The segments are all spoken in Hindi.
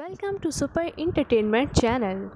Welcome to super entertainment channel.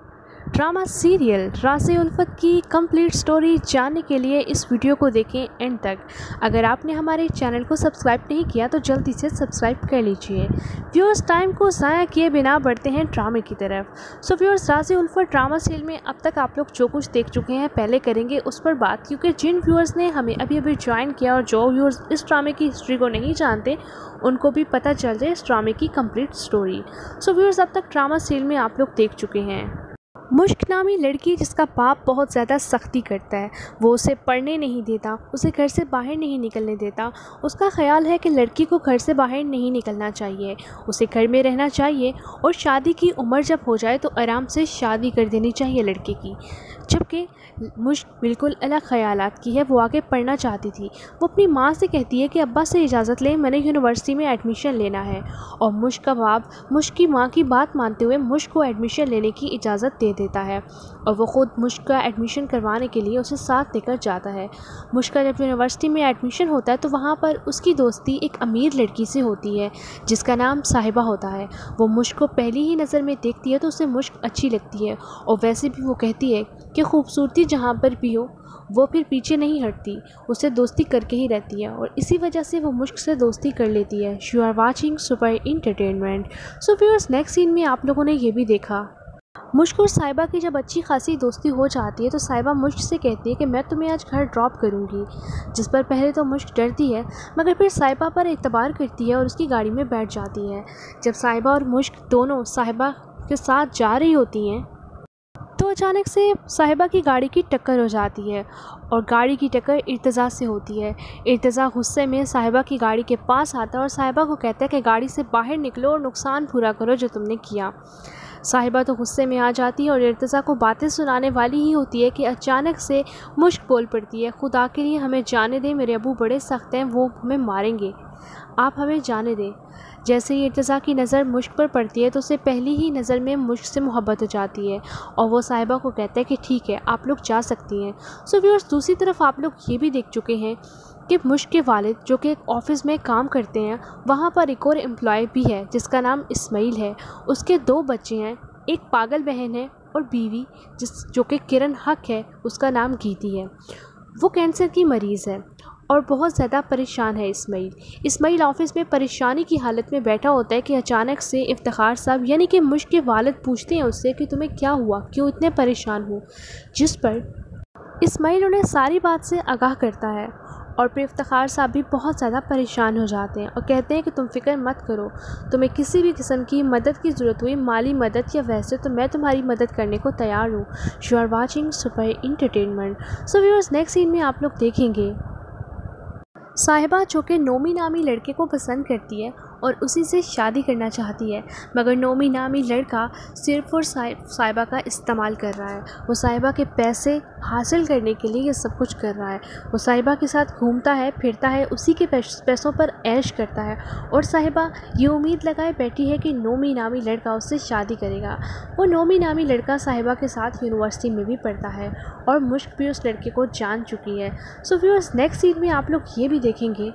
Drama serial Raaz Ulfat की कंप्लीट स्टोरी जानने के लिए इस वीडियो को देखें एंड तक। अगर आपने हमारे चैनल को सब्सक्राइब नहीं किया तो जल्दी से सब्सक्राइब कर लीजिए। व्यूअर्स, टाइम को ज़ाया किए बिना बढ़ते हैं ड्रामे की तरफ। सो व्यूअर्स, राज़ उल्फत ड्रामा सीरियल में अब तक आप लोग जो कुछ देख चुके हैं पहले करेंगे उस पर बात, क्योंकि जिन व्यूअर्स ने हमें अभी अभी ज्वाइन किया और जो व्यूअर्स इस ड्रामे की हिस्ट्री को नहीं जानते उनको भी पता चल जाए इस ड्रामे की कंप्लीट स्टोरी। सो व्यूअर्स, अब तक ड्रामा सीरियल में आप लोग देख चुके हैं मुश्क नामी लड़की जिसका बाप बहुत ज़्यादा सख्ती करता है। वो उसे पढ़ने नहीं देता, उसे घर से बाहर नहीं निकलने देता। उसका ख्याल है कि लड़की को घर से बाहर नहीं निकलना चाहिए, उसे घर में रहना चाहिए और शादी की उम्र जब हो जाए तो आराम से शादी कर देनी चाहिए लड़के की। जबकि मुश्क बिल्कुल अलग ख्यालात की है। वो आगे पढ़ना चाहती थी। वो अपनी माँ से कहती है कि अब्बा से इजाज़त लें, मैंने यूनिवर्सिटी में एडमिशन लेना है। और मुश्क का बाप मुश्क की माँ की बात मानते हुए मुश्क को एडमिशन लेने की इजाज़त दे देता है और वो ख़ुद मुश्क का एडमिशन करवाने के लिए उसे साथ लेकर जाता है। मुश्क का जब यूनिवर्सिटी में एडमिशन होता है तो वहाँ पर उसकी दोस्ती एक अमीर लड़की से होती है जिसका नाम साहिबा होता है। वो मुश्क को पहली ही नज़र में देखती है तो उसे मुश्क अच्छी लगती है और वैसे भी वो कहती है कि खूबसूरती जहाँ पर भी हो वो फिर पीछे नहीं हटती, उसे दोस्ती करके ही रहती है और इसी वजह से वो मुश्क से दोस्ती कर लेती है। You are watching super entertainment. So viewers, next scene में आप लोगों ने ये भी देखा मुश्क और साहिबा की जब अच्छी खासी दोस्ती हो जाती है तो साहिबा मुश्क से कहती है कि मैं तुम्हें आज घर ड्रॉप करूंगी, जिस पर पहले तो मुश्क डरती है मगर फिर साहिबा पर एतबार करती है और उसकी गाड़ी में बैठ जाती है। जब साहिबा और मुश्क दोनों साहिबा के साथ जा रही होती हैं तो अचानक से साहिबा की गाड़ी की टक्कर हो जाती है और गाड़ी की टक्कर इर्तिज़ा से होती है। इर्तिज़ा गुस्से में साहिबा की गाड़ी के पास आता है और साहिबा को कहता है कि गाड़ी से बाहर निकलो और नुकसान पूरा करो जो तुमने किया। साहिबा तो गुस्से में आ जाती है और इर्तिज़ा को बातें सुनाने वाली ही होती है कि अचानक से मुश्क बोल पड़ती है, खुदा के लिए हमें जाने दें, मेरे अबू बड़े सख्त हैं, वो हमें मारेंगे, आप हमें जाने दें। जैसे ही इर्तिज़ा की नज़र मुश्क पर पड़ती है तो उसे पहली ही नज़र में मुश्क से मोहब्बत हो जाती है और वो साहिबा को कहता है कि ठीक है, आप लोग जा सकती हैं। सो व्यूअर्स, दूसरी तरफ आप लोग ये भी देख चुके हैं कि मुश्क के वालिद जो कि एक ऑफ़िस में काम करते हैं, वहाँ पर एक और एम्प्लॉय भी है जिसका नाम इस्माइल है। उसके 2 बच्चे हैं, एक पागल बहन है और बीवी जो कि किरण हक है, उसका नाम गीती है। वो कैंसर की मरीज़ है और बहुत ज़्यादा परेशान है इस्माइल ऑफ़िस में परेशानी की हालत में बैठा होता है कि अचानक से इफ्तिखार साहब यानी कि मुश्क के वालिद पूछते हैं उससे कि तुम्हें क्या हुआ, क्यों इतने परेशान हो, जिस पर इस्माइल उन्हें सारी बात से आगाह करता है और फिर इफ्तिखार साहब भी बहुत ज़्यादा परेशान हो जाते हैं और कहते हैं कि तुम फिक्र मत करो, तुम्हें किसी भी किस्म की मदद की ज़रूरत हुई, माली मदद या वैसे, तो मैं तुम्हारी मदद करने को तैयार हूँ। You are watching super entertainment. So viewers, next scene में आप लोग देखेंगे साहिबा जो कि नोमी नामी लड़के को पसंद करती है और उसी से शादी करना चाहती है, मगर नोमी नामी लड़का सिर्फ और साहिबा का इस्तेमाल कर रहा है। वो साहिबा के पैसे हासिल करने के लिए ये सब कुछ कर रहा है। वो साहिबा के साथ घूमता है फिरता है, उसी के पैसों पर ऐश करता है और साहिबा ये उम्मीद लगाए बैठी है कि नोमी नामी लड़का उससे शादी करेगा। वो नोमी नामी लड़का साहिबा के साथ यूनिवर्सिटी में भी पढ़ता है और मुश्क भी उस लड़के को जान चुकी है। सो व्यूअर्स, नेक्स्ट सीन में आप लोग ये भी देखेंगे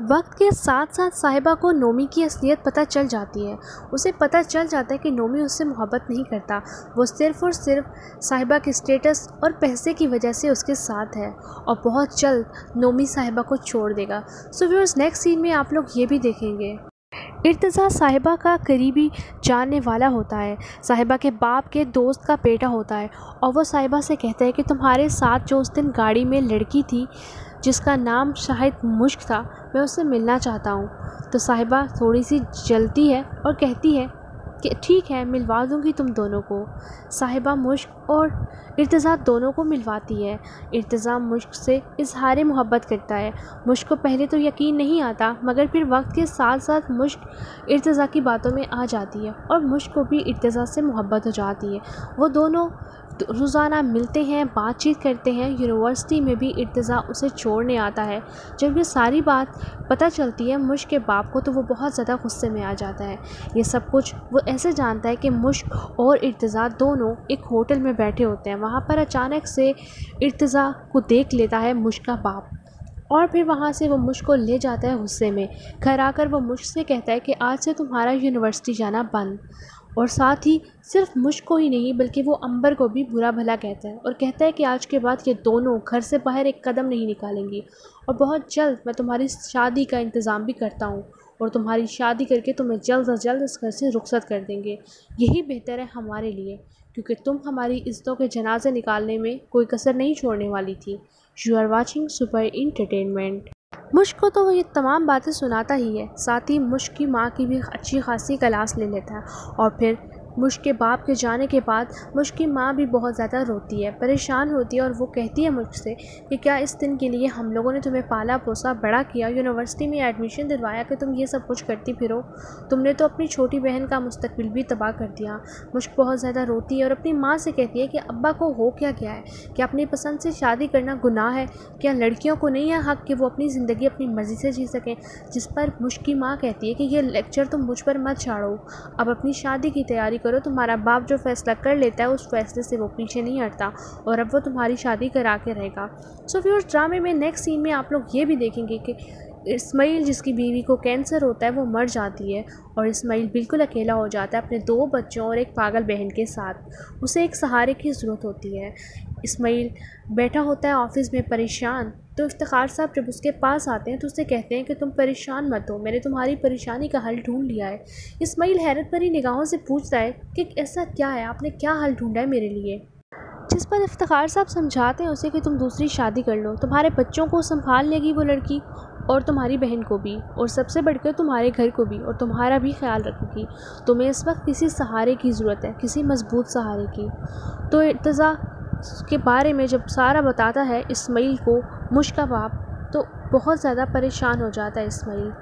वक्त के साथ साथ साहिबा को नोमी की असलियत पता चल जाती है। उसे पता चल जाता है कि नोमी उससे मोहब्बत नहीं करता, वो सिर्फ़ और सिर्फ साहिबा के स्टेटस और पैसे की वजह से उसके साथ है और बहुत जल्द नोमी साहिबा को छोड़ देगा। सो व्यूअर्स, नेक्स्ट सीन में आप लोग ये भी देखेंगे इर्तिज़ा साहिबा का करीबी जानने वाला होता है, साहिबा के बाप के दोस्त का बेटा होता है और वो साहिबा से कहता है कि तुम्हारे साथ जो उस दिन गाड़ी में लड़की थी जिसका नाम शायद मुश्क था, मैं उससे मिलना चाहता हूँ। तो साहिबा थोड़ी सी जलती है और कहती है कि ठीक है, मिलवा दूँगी तुम दोनों को। साहिबा मुश्क और इर्तिज़ा दोनों को मिलवाती है। इर्तिज़ा मुश्क से इजहार मोहब्बत करता है। मुश्क को पहले तो यकीन नहीं आता मगर फिर वक्त के साथ साथ मुश्क इर्तिज़ा की बातों में आ जाती है और मुश्क को भी इर्तिज़ा से मोहब्बत हो जाती है। वो दोनों रोज़ाना मिलते हैं, बातचीत करते हैं। यूनिवर्सिटी में भी इर्तिज़ा उसे छोड़ने आता है। जब ये सारी बात पता चलती है मुश्क के बाप को तो वो बहुत ज़्यादा गुस्से में आ जाता है। ये सब कुछ वो ऐसे जानता है कि मुश्क और इर्तिज़ा दोनों एक होटल में बैठे होते हैं। वहाँ पर अचानक से इर्तिज़ा को देख लेता है मुश्क का बाप और फिर वहाँ से वो मुश्क को ले जाता है गुस्से में। घर आकर वो मुश्क से कहता है कि आज से तुम्हारा यूनिवर्सिटी जाना बंद। और साथ ही सिर्फ मुझ को ही नहीं बल्कि वो अंबर को भी बुरा भला कहता है और कहता है कि आज के बाद ये दोनों घर से बाहर एक कदम नहीं निकालेंगी और बहुत जल्द मैं तुम्हारी शादी का इंतज़ाम भी करता हूँ और तुम्हारी शादी करके तुम्हें जल्द अज जल्द इस घर से रुखसत कर देंगे। यही बेहतर है हमारे लिए, क्योंकि तुम हमारी इज़्ज़तों के जनाजे निकालने में कोई कसर नहीं छोड़ने वाली थी। You are watching super entertainment. मुश्क को तो वो ये तमाम बातें सुनाता ही है, साथ ही मुश्क की माँ की भी अच्छी खासी क्लास ले लेता है। और फिर मुश्क के बाप के जाने के बाद मुश्क की माँ भी बहुत ज़्यादा रोती है, परेशान होती है और वो कहती है मुश्क से कि क्या इस दिन के लिए हम लोगों ने तुम्हें पाला पोसा बड़ा किया, यूनिवर्सिटी में एडमिशन दिलवाया कि तुम ये सब कुछ करती फिरो। तुमने तो अपनी छोटी बहन का मुस्तकबिल भी तबाह कर दिया। मुश्क बहुत ज़्यादा रोती है और अपनी माँ से कहती है कि अब्बा को हो क्या गया है, क्या अपनी पसंद से शादी करना गुनाह है, क्या लड़कियों को नहीं है हक़ कि वो अपनी ज़िंदगी अपनी मर्ज़ी से जी सकें। जिस पर मुश्क की माँ कहती है कि ये लेक्चर तुम मुझ पर मत झाड़ो, अब अपनी शादी की तैयारी करो। तुम्हारा बाप जो फैसला कर लेता है उस फैसले से वो पीछे नहीं हटता और अब वो तुम्हारी शादी करा के रहेगा। सो व्यूअर्स, ड्रामे में नेक्स्ट सीन में आप लोग ये भी देखेंगे कि इस्माइल जिसकी बीवी को कैंसर होता है वो मर जाती है और इस्माइल बिल्कुल अकेला हो जाता है अपने 2 बच्चों और एक पागल बहन के साथ। उसे एक सहारे की ज़रूरत होती है। इस्माइल बैठा होता है ऑफिस में परेशान, तो इफ्तिखार साहब जब उसके पास आते हैं तो उससे कहते हैं कि तुम परेशान मत हो, मैंने तुम्हारी परेशानी का हल ढूंढ लिया है। इस्माइल हैरत भरी निगाहों से पूछता है कि ऐसा क्या है, आपने क्या हल ढूंढा है मेरे लिए। जिस पर इफ्तिखार साहब समझाते हैं उसे कि तुम दूसरी शादी कर लो, तुम्हारे बच्चों को संभाल लेगी वो लड़की और तुम्हारी बहन को भी, और सबसे बढ़कर तुम्हारे घर को भी, और तुम्हारा भी ख्याल रखेगी। तुम्हें इस वक्त किसी सहारे की ज़रूरत है, किसी मजबूत सहारे की। तो इर्तज़ा के बारे में जब सारा बताता है इस्माइल को मुश्क का बाप, तो बहुत ज़्यादा परेशान हो जाता है इस्माइल।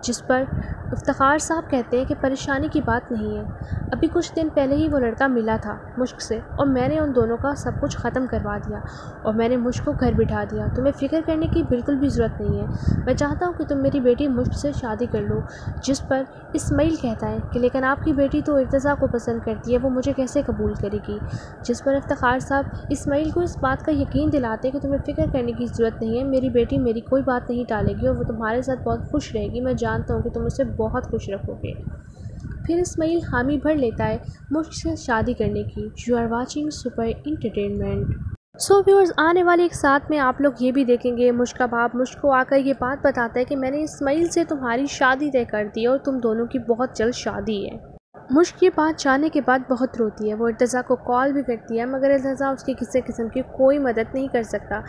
जिस पर इफ्तिखार साहब कहते हैं कि परेशानी की बात नहीं है, अभी कुछ दिन पहले ही वो लड़का मिला था मुश्क से और मैंने उन दोनों का सब कुछ ख़त्म करवा दिया और मैंने मुश्क को घर बिठा दिया। तुम्हें फ़िक्र करने की बिल्कुल भी ज़रूरत नहीं है, मैं चाहता हूँ कि तुम मेरी बेटी मुश्क से शादी कर लो। जिस पर इस्माइल कहता है कि लेकिन आपकी बेटी तो इर्तज़ा को पसंद करती है, वो मुझे कैसे कबूल करेगी। जिस पर इफ्तिखार साहब इस्माइल को इस बात का यकीन दिलाते हैं कि तुम्हें फ़िक्र करने की ज़रूरत नहीं है, मेरी बेटी मेरी कोई बात नहीं टालेगी और वो तुम्हारे साथ बहुत खुश रहेगी, मैं जानता हूँ कि तुम उसे बहुत खुश रखोगे। फिर इस्माइल हामी भर लेता है मुश्क से शादी करने की। You are watching super entertainment. So viewers, आने वाले एक साथ में आप लोग ये भी देखेंगे मुश्क का बाप मुश्क को आकर ये बात बताता है कि मैंने इस्माइल से तुम्हारी शादी तय कर दी और तुम दोनों की बहुत जल्द शादी है। मुश्क ये बात जानने के बाद बहुत रोती है, वो इर्तज़ा को कॉल भी करती है मगर इर्तज़ा उसकी किसी किस्म की कोई मदद नहीं कर सकता।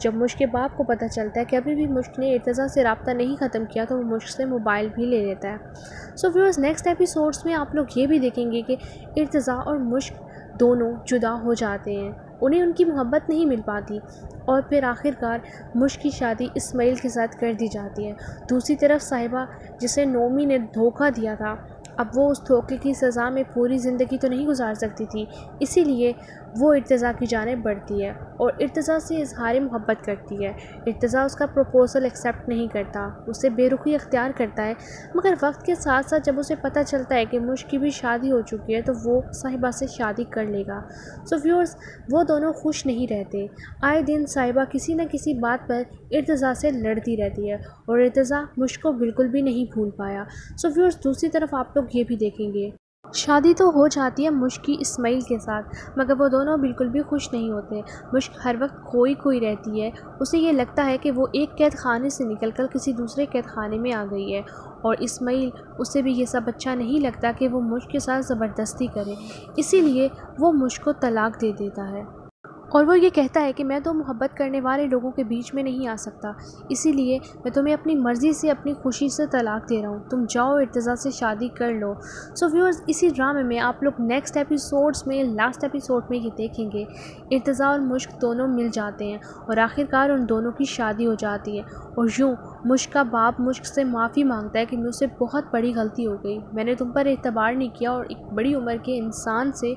जब मुश्क के बाप को पता चलता है कि अभी भी मुश्क ने इर्तज़ा से रब्ता नहीं ख़त्म किया तो वो मुश्क से मोबाइल भी ले लेता है। सो व्यूअर्स, नेक्स्ट एपिसोड्स में आप लोग ये भी देखेंगे कि इर्तज़ा और मुश्क दोनों जुदा हो जाते हैं, उन्हें उनकी मोहब्बत नहीं मिल पाती और फिर आखिरकार मुश्क की शादी इस्माइल के साथ कर दी जाती है। दूसरी तरफ साहिबा, जिसे नोमी ने धोखा दिया था, अब वो उस धोखे की सज़ा में पूरी ज़िंदगी तो नहीं गुजार सकती थी, इसीलिए वो इर्तज़ा की जानिब बढ़ती है और इर्तज़ा से इजहार मोहब्बत करती है। इर्तज़ा उसका प्रपोज़ल एक्सेप्ट नहीं करता, उसे बेरुखी अख्तियार करता है, मगर वक्त के साथ साथ जब उसे पता चलता है कि मुश्क की भी शादी हो चुकी है तो वो साहिबा से शादी कर लेगा। सो व्यूअर्स, वो दोनों खुश नहीं रहते। आए दिन साहिबा किसी न किसी बात पर इर्तज़ा से लड़ती रहती है और इर्तज़ा मुश्क को बिल्कुल भी नहीं भूल पाया। सो व्यूअर्स, दूसरी तरफ आप लोग ये भी देखेंगे शादी तो हो जाती है मुश्क की इस्माइल के साथ, मगर वो दोनों बिल्कुल भी खुश नहीं होते। मुश्क हर वक्त खोई रहती है, उसे ये लगता है कि वो एक कैद खाने से निकलकर किसी दूसरे कैद खाने में आ गई है और इस्माइल, उसे भी ये सब अच्छा नहीं लगता कि वो मुश्क के साथ ज़बरदस्ती करे, इसीलिए वो मुश्क को तलाक दे देता है और वो ये कहता है कि मैं तो मोहब्बत करने वाले लोगों के बीच में नहीं आ सकता, इसीलिए मैं तुम्हें अपनी मर्ज़ी से अपनी खुशी से तलाक दे रहा हूँ, तुम जाओ इर्तज़ा से शादी कर लो। सो व्यूअर्स, इसी ड्रामे में आप लोग नेक्स्ट एपिसोड्स में, लास्ट एपिसोड में ये देखेंगे इर्तज़ा और मुश्क दोनों मिल जाते हैं और आखिरकार उन दोनों की शादी हो जाती है और यूँ मुश्क का बाप मुश्क से माफ़ी मांगता है कि मुझसे बहुत बड़ी गलती हो गई, मैंने तुम पर एतबार नहीं किया और एक बड़ी उम्र के इंसान से,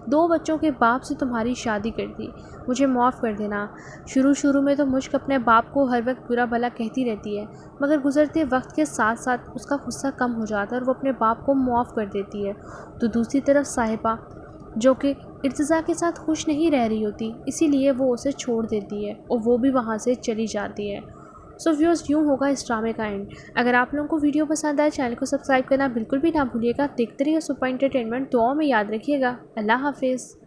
2 बच्चों के बाप से तुम्हारी शादी कर दी, मुझे माफ़ कर देना। शुरू में तो मुश्क अपने बाप को हर वक्त बुरा भला कहती रहती है, मगर गुज़रते वक्त के साथ साथ उसका गुस्सा कम हो जाता है और वो अपने बाप को माफ़ कर देती है। तो दूसरी तरफ साहिबा, जो कि इर्तज़ा के साथ खुश नहीं रह रही होती, इसीलिए वो उसे छोड़ देती है और वो भी वहाँ से चली जाती है सो व्यूअर्स, यूँ होगा इस ड्रामे का एंड। अगर आप लोगों को वीडियो पसंद आए, चैनल को सब्सक्राइब करना बिल्कुल भी ना भूलिएगा। देखते रहिए सुपर एंटरटेनमेंट। दुआओं में याद रखिएगा। अल्लाह हाफिज़।